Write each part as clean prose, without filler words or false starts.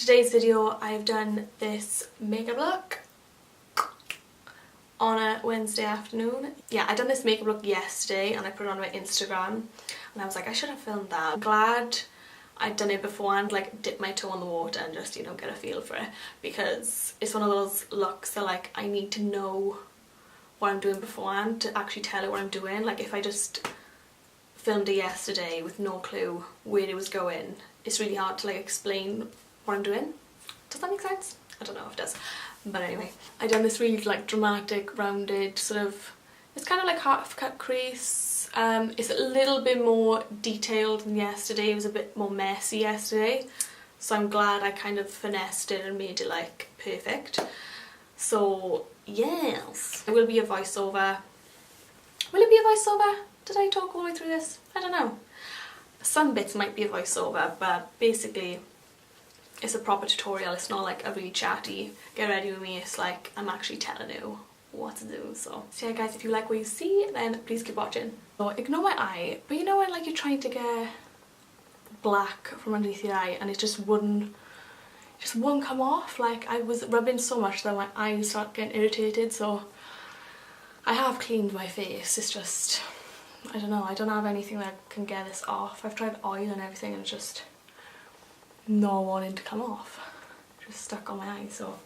today's video I've done this makeup look on a Wednesday afternoon. Yeah, I done this makeup look yesterday and I put it on my Instagram and I was like, I should have filmed that. I'm glad I'd done it beforehand, like dip my toe in the water and just, you know, get a feel for it, because it's one of those looks that like I need to know what I'm doing beforehand to actually tell it what I'm doing. Like if I just filmed it yesterday with no clue where it was going, it's really hard to like explain what I'm doing. Does that make sense? I don't know if it does. But anyway, I done this really like dramatic, rounded sort of, it's kind of like half cut crease. It's a little bit more detailed than yesterday. It was a bit more messy yesterday. So I'm glad I kind of finessed it and made it like perfect. So yes, it will be a voiceover. Will it be a voiceover? Did I talk all the way through this? I don't know. Some bits might be a voiceover, but basically it's a proper tutorial. It's not like a really chatty get ready with me. It's like I'm actually telling you what to do. So yeah guys, if you like what you see, then please keep watching. So ignore my eye, but you know when like you're trying to get black from underneath your eye and it just wouldn't come off. Like I was rubbing so much that my eyes start getting irritated. So I have cleaned my face. It's just, I don't know, I don't have anything that can get this off. I've tried oil and everything and it's just not wanting to come off. Just stuck on my eye. So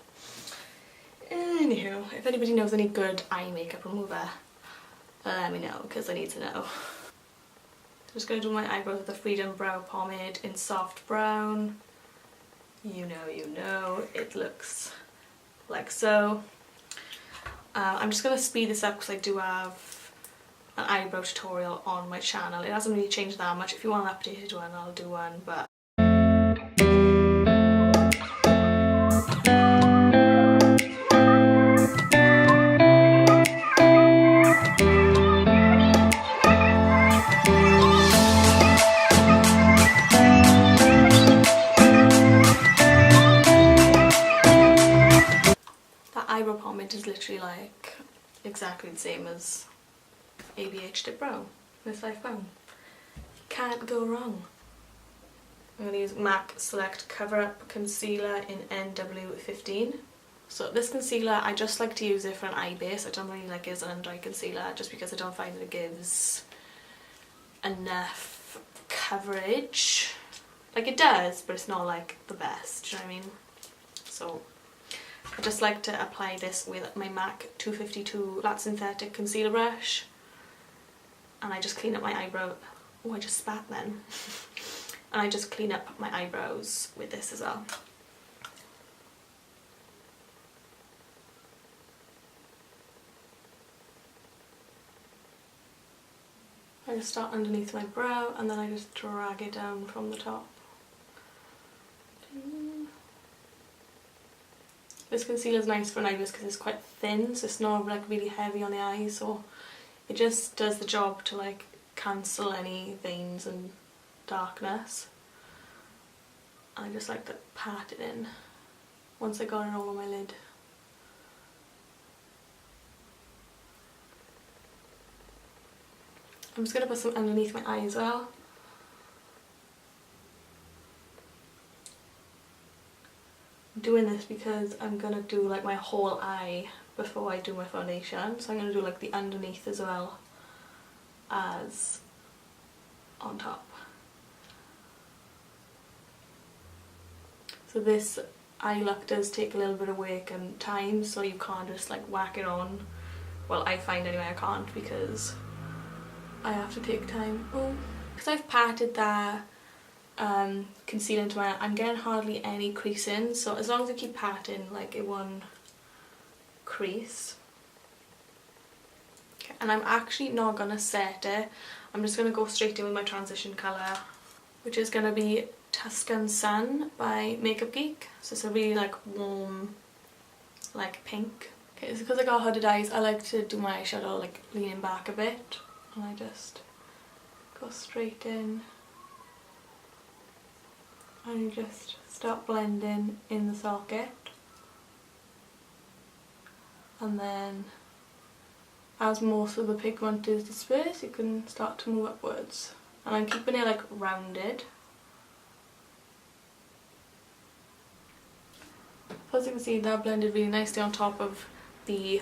anywho, if anybody knows any good eye makeup remover, let me know because I need to know. I'm just going to do my eyebrows with the Freedom Brow Pomade in soft brown. You know, it looks like so. I'm just going to speed this up because I do have an eyebrow tutorial on my channel. It hasn't really changed that much. If you want an updated one, I'll do one, but eyebrow pomade is literally like exactly the same as ABH Dip Brow, Miss Life Brown. Can't go wrong. I'm going to use MAC Select Cover Up Concealer in NW15. So this concealer, I just like to use it for an eye base. I don't really like it as an under eye concealer just because I don't find that it gives enough coverage. Like it does, but it's not like the best, do you know what I mean? So I just like to apply this with my MAC 252 Flat Synthetic Concealer Brush. And I just clean up my eyebrow. Oh, I just spat then. And I just clean up my eyebrows with this as well. I just start underneath my brow and then I just drag it down from the top. This concealer is nice for an eye base because it's quite thin, so it's not like really heavy on the eyes, so it just does the job to like cancel any veins and darkness. I just like to pat it in once I got it over my lid. I'm just going to put some underneath my eye as well. I'm doing this because I'm going to do like my whole eye before I do my foundation, so I'm going to do like the underneath as well as on top. So this eye look does take a little bit of work and time, so you can't just like whack it on. Well, I find anyway I can't because I have to take time. Oh, because I've patted that concealer into my eye, I'm getting hardly any creasing, so as long as I keep patting, like it won't crease. Okay, and I'm actually not gonna set it. I'm just gonna go straight in with my transition colour, which is gonna be Tuscan Sun by Makeup Geek. So it's a really like warm, like pink. Okay, so because I got hooded eyes, I like to do my eyeshadow like leaning back a bit, and I just go straight in. And you just start blending in the socket, and then as most of the pigment is dispersed, you can start to move upwards. And I'm keeping it like rounded. as you can see, that blended really nicely on top of the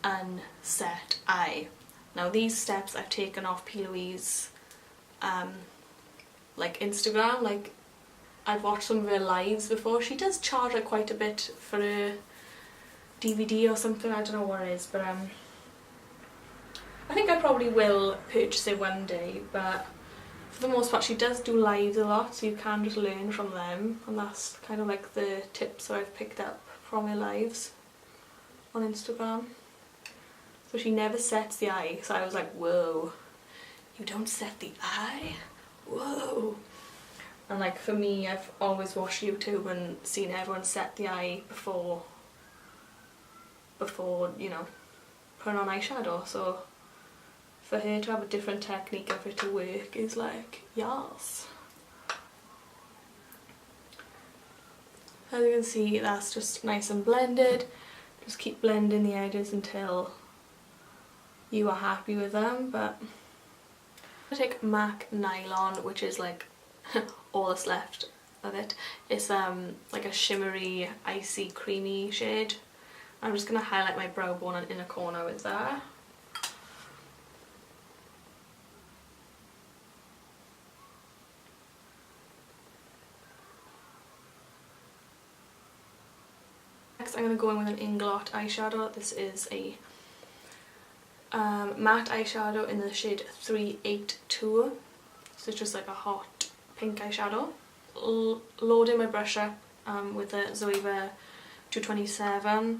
unset eye. Now these steps I've taken off P. Louise like Instagram. Like, I've watched some of her lives before. She does charge like quite a bit for a DVD or something, I don't know what it is, but I think I probably will purchase it one day. But for the most part she does do lives a lot, so you can just learn from them, and that's kind of like the tips that I've picked up from her lives on Instagram. So she never sets the eye, so I was like, whoa, you don't set the eye? Whoa. And like for me, I've always watched YouTube and seen everyone set the eye before you know, putting on eyeshadow, so for her to have a different technique and for it to work is like, yes. As you can see, that's just nice and blended. Just keep blending the edges until you are happy with them. But I'm gonna take MAC Nylon, which is like all that's left of it. It's like a shimmery, icy, creamy shade. I'm just going to highlight my brow bone and inner corner with that. Next I'm going to go in with an Inglot eyeshadow. This is a matte eyeshadow in the shade 382. So it's just like a hot pink eyeshadow. Loading my brush up with a Zoeva 227.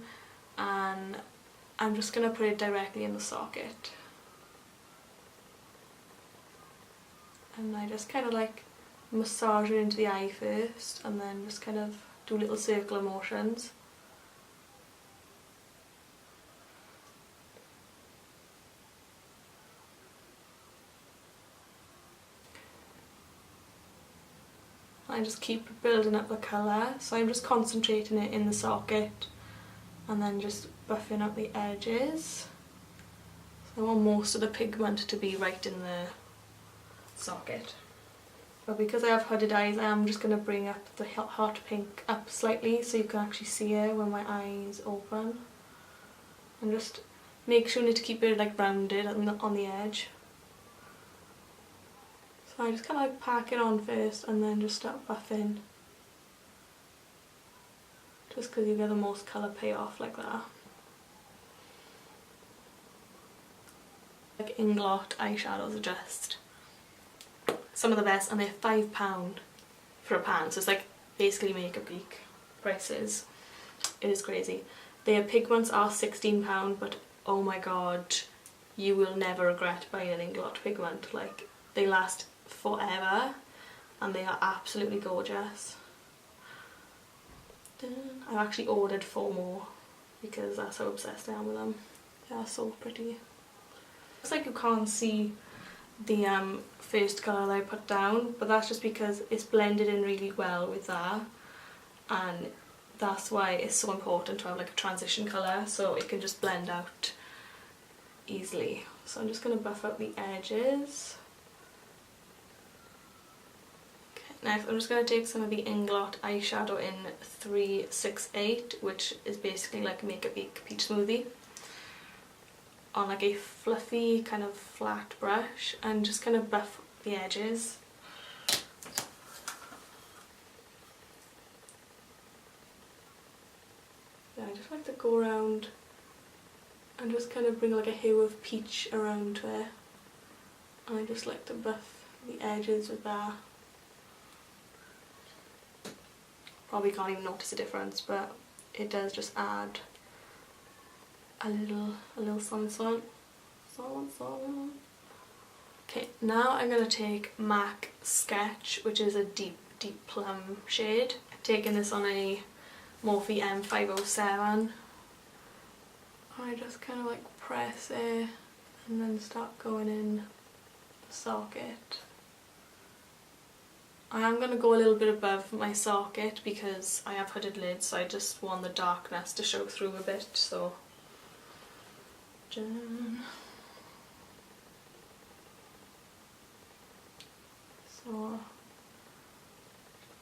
And I'm just going to put it directly in the socket. And I just kind of like massage it into the eye first, and then just kind of do little circular motions. I just keep building up the colour, so I'm just concentrating it in the socket and then just buffing up the edges. So I want most of the pigment to be right in the socket. But because I have hooded eyes, I am just going to bring up the hot pink up slightly so you can actually see it when my eyes open. And just make sure you need to keep it like rounded on the edge. So I just kind of like pack it on first and then just start buffing. Just because you get the most colour payoff like that. Like Inglot eyeshadows are just some of the best, and they're £5 for a pan, so it's like basically Makeup Geek prices. It is crazy. Their pigments are £16, but oh my god, you will never regret buying an Inglot pigment. Like, they last forever and they are absolutely gorgeous. I've actually ordered 4 more because that's how obsessed I am with them. They are so pretty. Looks like you can't see the first colour that I put down, but that's just because it's blended in really well with that, and that's why it's so important to have like a transition colour so it can just blend out easily. So I'm just going to buff up the edges. Next I'm just going to take some of the Inglot eyeshadow in 368, which is basically like Makeup Geek Peach Smoothie, on like a fluffy kind of flat brush, and just kind of buff the edges. Yeah, I just like to go around and just kind of bring like a hue of peach around it, and I just like to buff the edges with that. Probably can't even notice a difference, but it does just add a little something. Okay, now I'm going to take MAC Sketch, which is a deep plum shade. I've taken this on a Morphe M507. I just kind of like press it and then start going in the socket. I am going to go a little bit above my socket because I have hooded lids, so I just want the darkness to show through a bit, so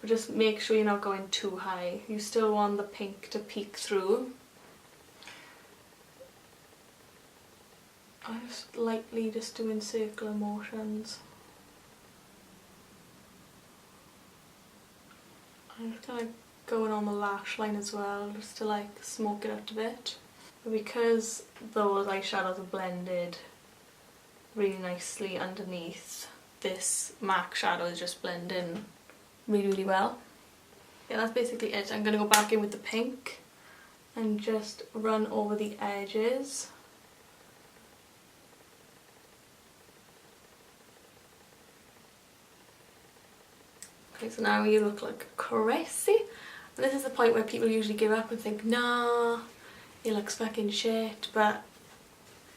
but just make sure you're not going too high. You still want the pink to peek through. I'm just lightly just doing circular motions. I'm just kind of going on the lash line as well, just to like smoke it up a bit. But because those eyeshadows are blended really nicely underneath, this MAC shadow is just blending really, really well. Yeah, that's basically it. I'm going to go back in with the pink and just run over the edges. Okay, so now you look like crazy. And this is the point where people usually give up and think, nah, it looks fucking shit. But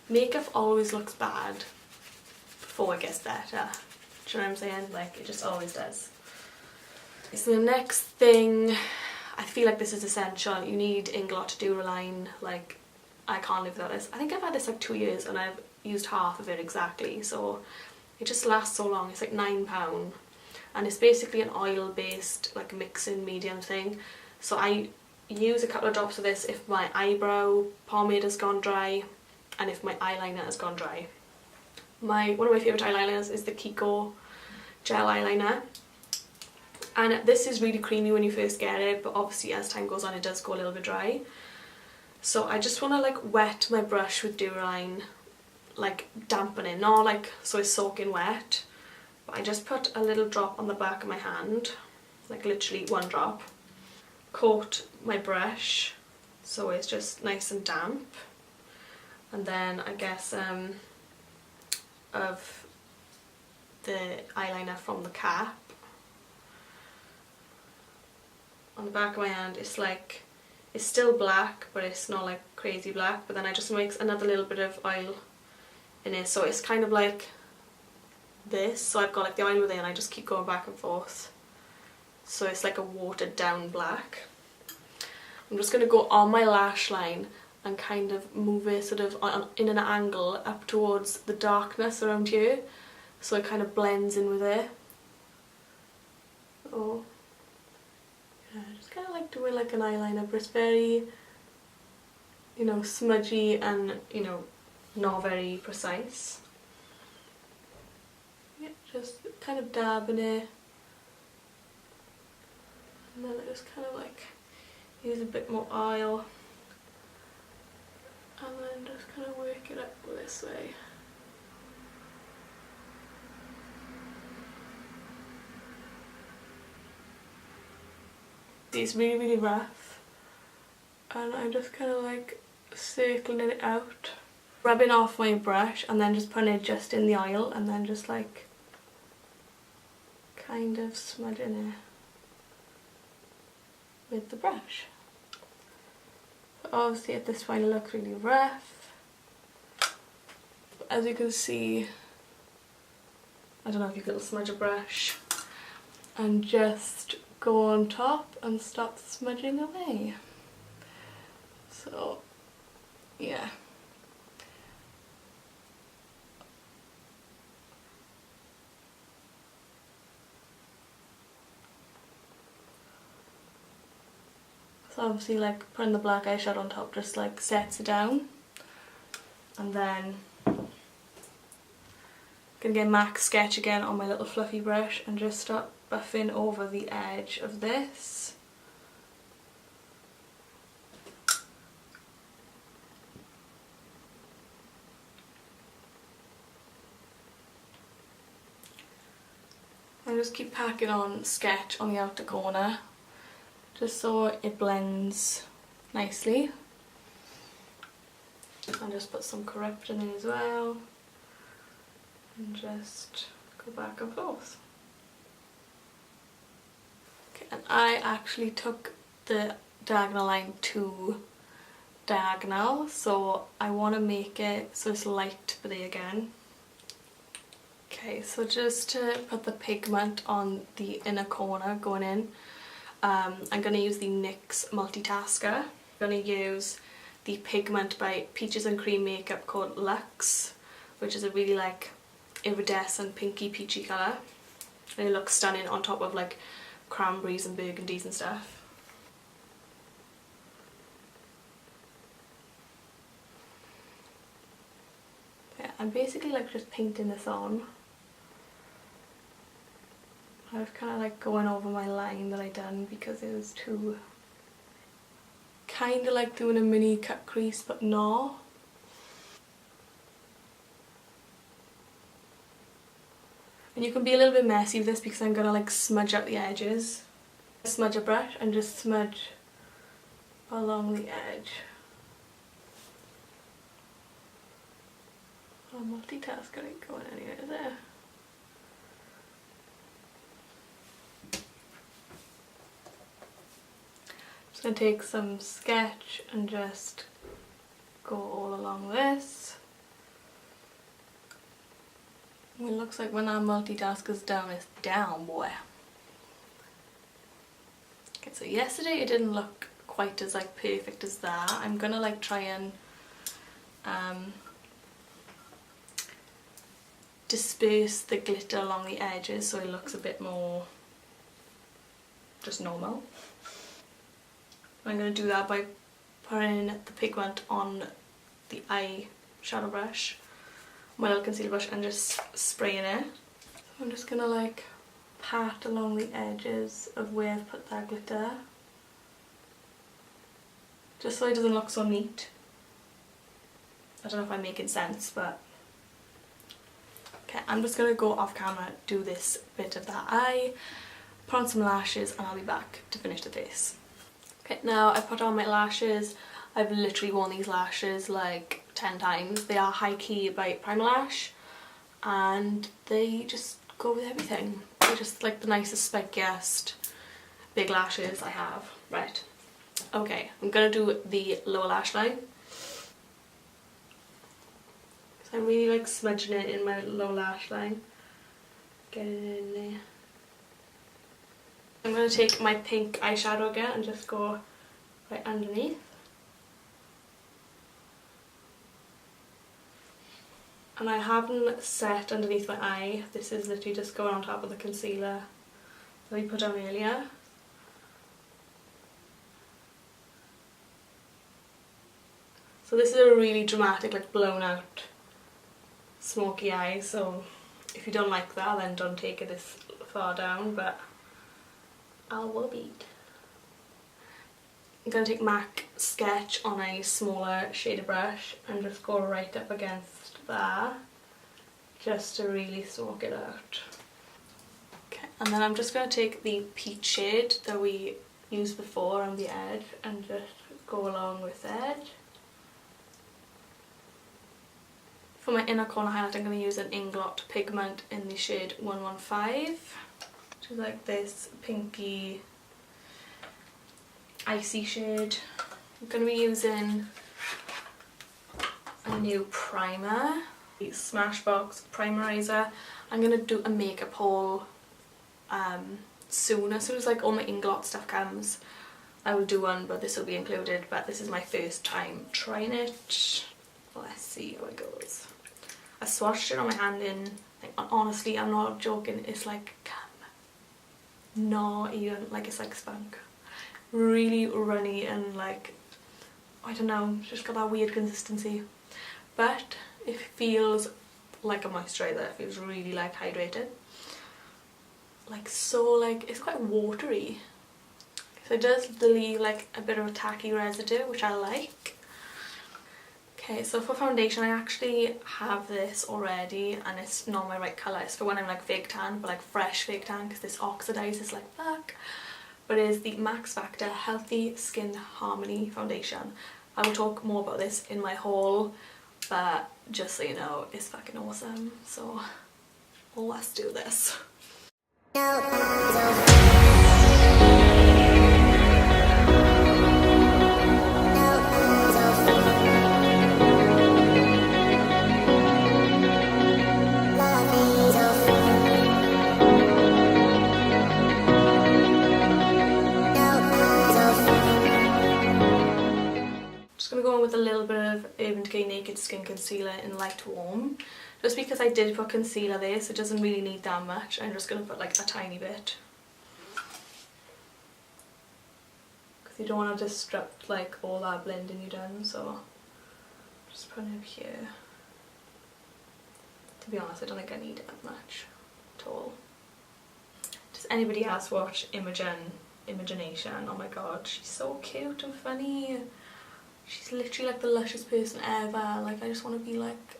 makeup always looks bad before it gets better. Do you know what I'm saying? Like, it just always does. So the next thing, I feel like this is essential. You need Inglot Duraline. Like, I can't live without this. I think I've had this like 2 years and I've used half of it exactly. So it just lasts so long. It's like £9. And it's basically an oil based like mixing medium thing. So I use a couple of drops of this if my eyebrow pomade has gone dry and if my eyeliner has gone dry. One of my favourite eyeliners is the Kiko gel eyeliner, and this is really creamy when you first get it, but obviously as time goes on it does go a little bit dry. So I just want to like wet my brush with Duraline, like dampen it, not like so it's soaking wet. I just put a little drop on the back of my hand, like literally one drop, coat my brush so it's just nice and damp, and then I guess of the eyeliner from the cap on the back of my hand. It's like, it's still black but it's not like crazy black, but then I just mix another little bit of oil in it, so it's kind of like this. So I've got like the oil with it and I just keep going back and forth, so it's like a watered down black. I'm just going to go on my lash line and kind of move it sort of in an angle up towards the darkness around here, so it kind of blends in with it. Oh yeah, just kind of like doing like an eyeliner, but it's very, you know, smudgy and, you know, not very precise. Just kind of dabbing it, and then I just kind of like use a bit more oil and then just kind of work it up this way. It's really, really rough, and I'm just kind of like circling it out, rubbing off my brush and then just putting it just in the oil and then just like kind of smudging it with the brush. But obviously at this point it looks really rough. But as you can see, I don't know if you could smudge a brush and just go on top and start smudging away. So yeah. So obviously like putting the black eyeshadow on top just like sets it down, and then I'm gonna get MAC sketch again on my little fluffy brush and just start buffing over the edge of this. And just keep packing on sketch on the outer corner, just so it blends nicely. And just put some corrector in as well, and just go back and forth. Okay, and I actually took the diagonal line to diagonal, so I want to make it so it's light blue again. Okay, so just to put the pigment on the inner corner going in, I'm going to use the NYX Multitasker. I'm going to use the pigment by Peaches and Cream Makeup called Luxe, which is a really like iridescent pinky peachy colour, and it looks stunning on top of like cranberries and burgundies and stuff. Yeah, I'm basically like just painting this on. I was kind of like going over my line that I done because it was too, kind of like doing a mini cut crease but no. And you can be a little bit messy with this because I'm going to like smudge out the edges. Smudge a brush and just smudge along the edge. Oh, multitasking ain't going anywhere there. Just going to take some sketch and just go all along this. It looks like when that multitasker's down, it's down, boy. Okay, so yesterday it didn't look quite as like perfect as that. I'm gonna like try and disperse the glitter along the edges so it looks a bit more just normal. I'm going to do that by putting the pigment on the eyeshadow brush, my little concealer brush, and just spraying it. So I'm just going to like pat along the edges of where I've put that glitter, just so it doesn't look so neat. I don't know if I'm making sense, but okay, I'm just going to go off camera, do this bit of that eye, put on some lashes, and I'll be back to finish the face. Okay, now I put on my lashes. I've literally worn these lashes like 10 times. They are High Key by Prima Lash and they just go with everything. They're just like the nicest, spikiest big lashes I have. Right, okay, I'm going to do the lower lash line. So I'm really like smudging it in my lower lash line. Get it in there. I'm going to take my pink eyeshadow again and just go right underneath. And I haven't set underneath my eye. This is literally just going on top of the concealer that we put on earlier. So this is a really dramatic, like blown out smoky eye, so if you don't like that then don't take it this far down, but I will beat. I'm going to take MAC Sketch on a smaller shaded brush and just go right up against that just to really smoke it out. Okay, and then I'm just going to take the peach shade that we used before on the edge and just go along with the edge. For my inner corner highlight I'm going to use an Inglot pigment in the shade 115. Which is like this pinky icy shade. I'm going to be using a new primer, the Smashbox Primerizer. I'm going to do a makeup haul soon. As soon as like all my Inglot stuff comes I will do one, but this will be included, but this is my first time trying it. Let's see how it goes. I swatched it on my hand in, like, honestly I'm not joking, it's like not even, like it's like spunk. Really runny and like, I don't know, it's just got that weird consistency. But it feels like a moisturiser, it feels really like hydrated. Like so, like it's quite watery. So it does leave like a bit of a tacky residue, which I like. Okay, so for foundation I actually have this already and it's not my right colour. It's for when I'm like fake tan, but like fresh fake tan because this oxidizes like fuck. But it is the Max Factor Healthy Skin Harmony Foundation. I will talk more about this in my haul, but just so you know, it's fucking awesome. So let's do this. With a little bit of Urban Decay Naked Skin Concealer in Light Warm, just because I did put concealer there, so it doesn't really need that much. I'm just going to put like a tiny bit. You don't want to disrupt like all that blending you've done, so just put it here. To be honest, I don't think I need it that much at all. Does anybody else watch Imagination? Oh my god, she's so cute and funny. She's literally like the lushest person ever. Like, I just want to be like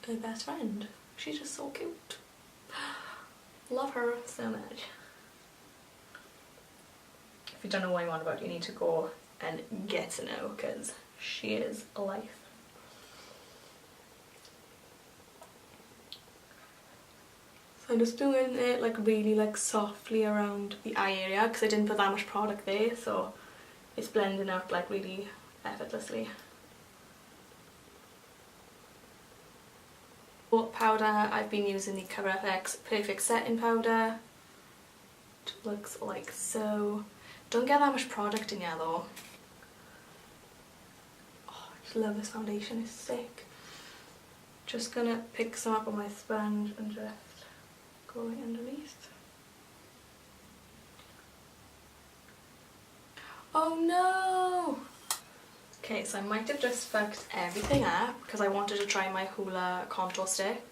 her best friend. She's just so cute. Love her so much. If you don't know what I'm on about, you need to go and get to know, because she is a life. So I'm just doing it like really like softly around the eye area, because I didn't put that much product there, so it's blending out like really effortlessly. For powder, I've been using the ColourFX Perfect Setting Powder. It looks like so. Don't get that much product in here though. Oh, I just love this foundation, it's sick. Just gonna pick some up on my sponge and just go right underneath. Oh no! Okay, so I might have just fucked everything up because I wanted to try my Hoola contour stick.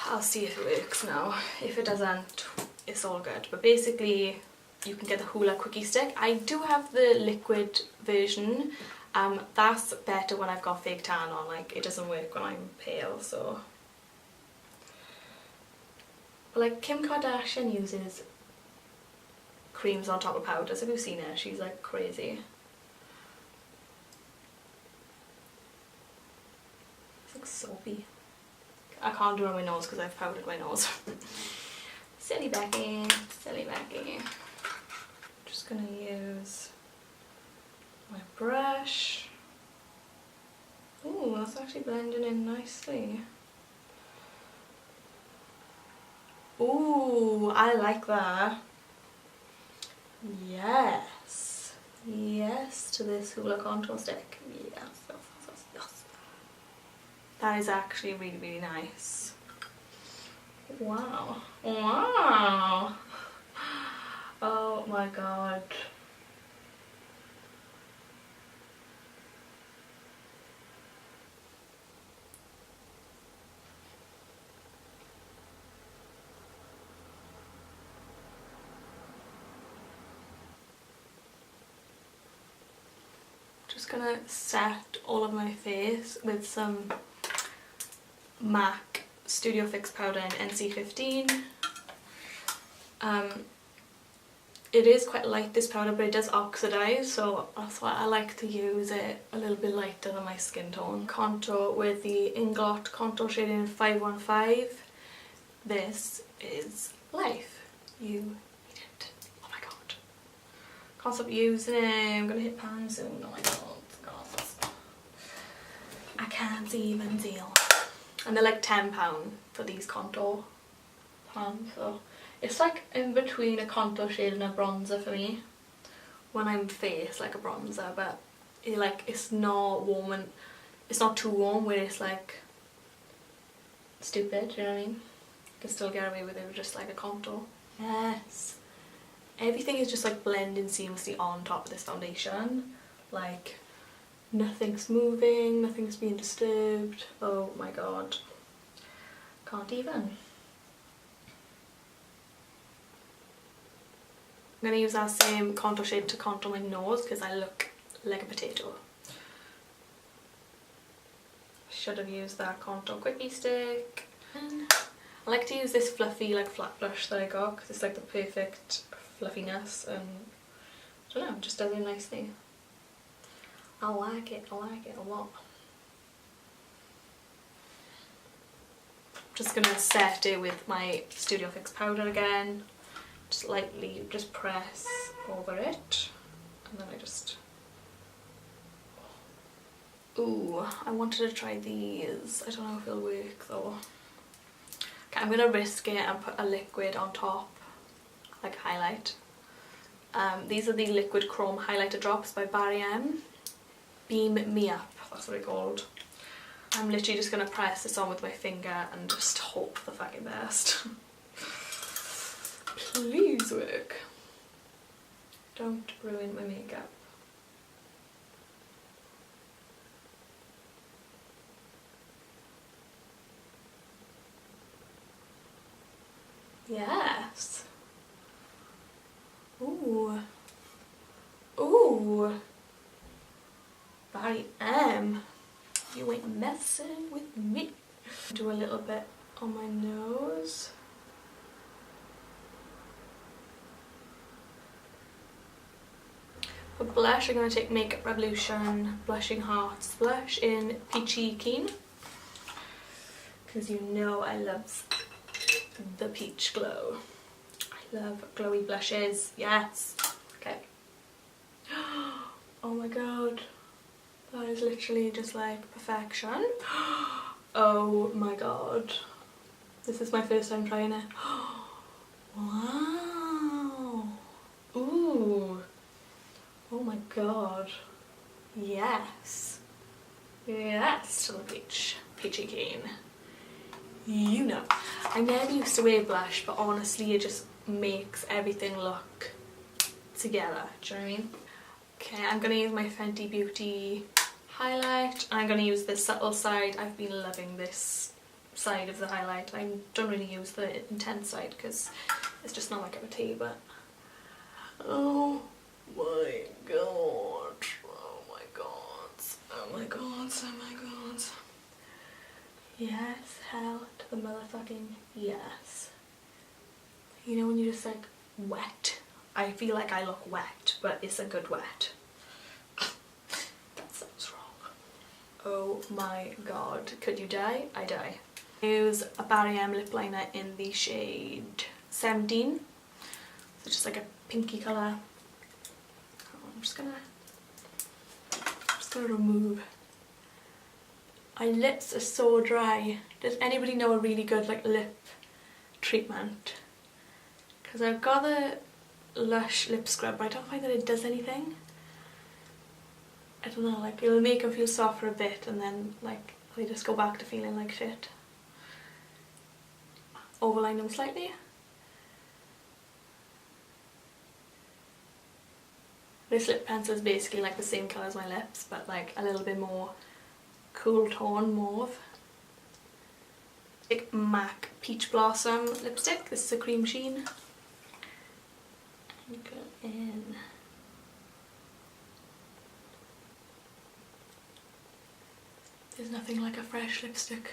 I'll see if it works now. If it doesn't, it's all good. But basically, you can get the Hoola quickie stick. I do have the liquid version. That's better when I've got fake tan on. Like, it doesn't work when I'm pale, so. But like, Kim Kardashian uses creams on top of powders. Have you seen her? She's like crazy. It's like soapy. I can't do it on my nose because I've powdered my nose. Silly Becky, silly Becky. Just gonna use my brush. Ooh, that's actually blending in nicely. Ooh, I like that. Yes. Yes to this Hoola contour stick. Yes, yes, yes, yes. That is actually really, really nice. Wow. Wow. Oh my god. Just gonna set all of my face with some MAC Studio Fix powder in NC15. It is quite light, this powder, but it does oxidize, so that's why I like to use it a little bit lighter than my skin tone. Contour with the Inglot Contour shade in 515. This is life. You need it. Oh my god. Can't stop using it. I'm gonna hit pan soon. Oh my god. I can't even deal. And they're like £10 for these contour pans, so it's like in between a contour shade and a bronzer for me when I'm face, like a bronzer, but it's not warm and it's not too warm where it's like stupid, you know what I mean? You can still get away with it with just like a contour. Yes, everything is just like blending seamlessly on top of this foundation, like nothing's moving, nothing's being disturbed. Oh my god, can't even. I'm going to use that same contour shade to contour my nose because I look like a potato. Should have used that contour quickie stick. And I like to use this fluffy like flat brush that I got because it's like the perfect fluffiness, and I don't know, it just does it nicely. I like it a lot. Just gonna set it with my Studio Fix powder again. Just lightly just press over it, and then I just. Ooh, I wanted to try these. I don't know if it'll work though. Okay, I'm gonna risk it and put a liquid on top, like highlight. These are the Liquid Chrome Highlighter Drops by Barry M. Beam Me Up, that's what it's called. I'm literally just gonna press this on with my finger and just hope for the fucking best. Please work. Don't ruin my makeup. Yes. Ooh. Ooh. I am. You ain't messing with me. Do a little bit on my nose. For blush, I'm going to take Makeup Revolution Blushing Hearts blush in Peachy Keen. Because you know I love the peach glow. I love glowy blushes. Yes. Okay. Oh my god. That is literally just like perfection. Oh my god. This is my first time trying it. Wow. Ooh. Oh my god. Yes. Yes to the peachy keen. You know. I never used to wear blush, but honestly it just makes everything look together. Do you know what I mean? Okay, I'm going to use my Fenty Beauty highlight. I'm going to use the subtle side. I've been loving this side of the highlight. I don't really use the intense side because it's just not my cup of tea, but oh my god. Oh my god. Oh my god. Oh my god. Yes, hell to the motherfucking yes. You know when you're just like wet? I feel like I look wet, but it's a good wet. That sounds wrong. Oh my god. Could you die? I die. I use a Barry M lip liner in the shade 17. So just like a pinky colour. I'm just gonna remove. My lips are so dry. Does anybody know a really good like lip treatment? Because I've got the Lush lip scrub, but I don't find that it does anything. I don't know, like it'll make them feel soft for a bit and then like they just go back to feeling like shit. Overline them slightly. This lip pencil is basically like the same colour as my lips, but like a little bit more cool tone mauve. Like MAC Peach Blossom lipstick. This is a cream sheen. And go in. There's nothing like a fresh lipstick.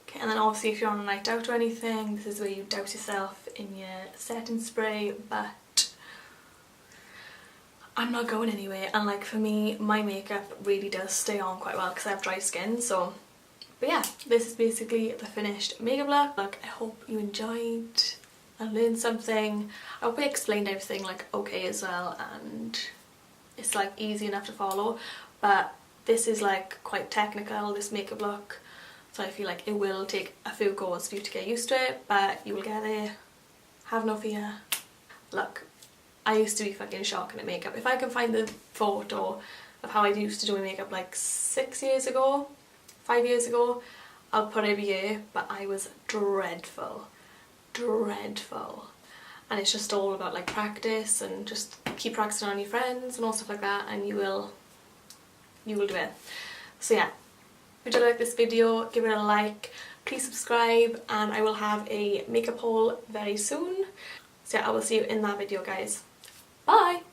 Okay, and then obviously if you're on a night out or anything, this is where you douse yourself in your setting spray, but I'm not going anywhere, and like for me, my makeup really does stay on quite well because I have dry skin, so. But yeah, this is basically the finished makeup look. I hope you enjoyed and learned something. I hope I explained everything like okay as well, and it's like easy enough to follow, but this is like quite technical, this makeup look, so I feel like it will take a few goes for you to get used to it, but you will get there. Have no fear. Look, I used to be fucking shocking at makeup. If I can find the photo of how I used to do my makeup like 6 years ago, 5 years ago, I'll put it here, but I was dreadful. Dreadful. And it's just all about like practice and just keep practicing on your friends and all stuff like that, and you will do it. So yeah, if you did like this video, give it a like, please subscribe, and I will have a makeup haul very soon. So yeah, I will see you in that video, guys. Bye!